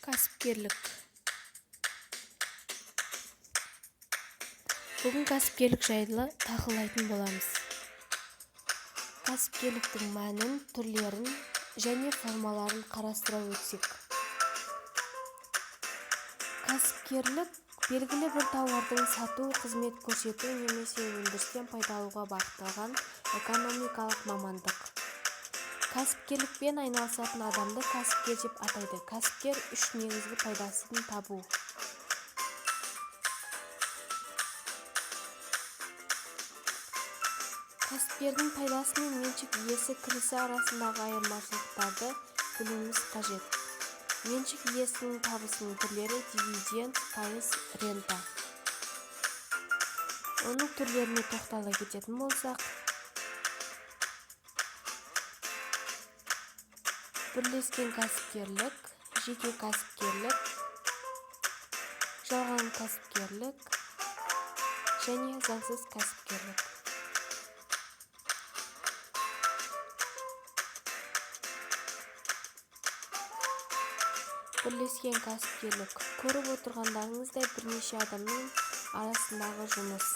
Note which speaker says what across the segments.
Speaker 1: Кәсіпкерлік. Бүгін кәсіпкерлік жайлы талқылайтын боламыз. Кәсіпкерліктің мәнін, түрлерін және формаларын қарастыра өтсек. Кәсіпкерлік белгілі бір тауардың сату, қызмет көрсету немесе өндірістен пайда алуға бағытталған экономикалық мамандық. Кәсіпкерлікпен айналысатын адамды кәсіпкер деп атайды. Кәсіпкер үш негізгі пайдасын табу. Кәсіпкердің пайдасы мен меншік иесі кірісі арасындағы айырмашылықтарды білуіміз қажет. Меншік иесінің табысының түрлері: дивиденд, пайыз, рента. Оның түрлеріне тоқтала кететін болсақ, бірлескен кәсіпкерлік, жеке кәсіпкерлік, жалған кәсіпкерлік және заңсыз кәсіпкерлік. Бірлескен кәсіпкерлік көріп отырғандарыңыздай бірнеше адамның арасындағы жұмыс.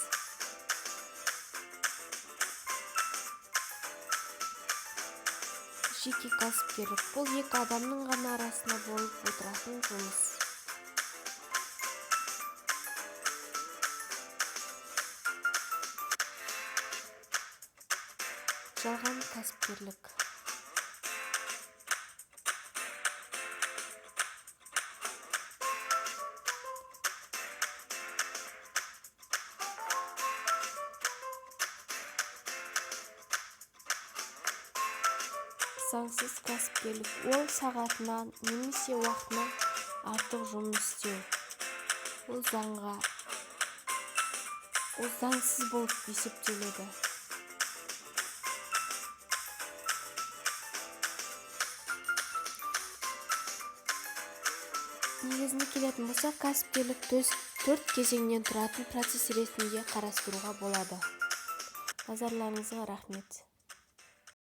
Speaker 1: Жеке кәсіпкерлік бұл екі адамның ғана арасында болып отыратын жұмыс. Жалған кәсіпкерлік. Заңсыз кәсіпкерлік ол сағатынан немесе уақытынан артық жұмыс істеу. Ол заңсыз болып есептеледі. Негізіне келетін болсақ, кәсіпкерлік 4 кезеңнен тұратын процесс ретінде қарастыруға болады. Назарларыңызға рахмет.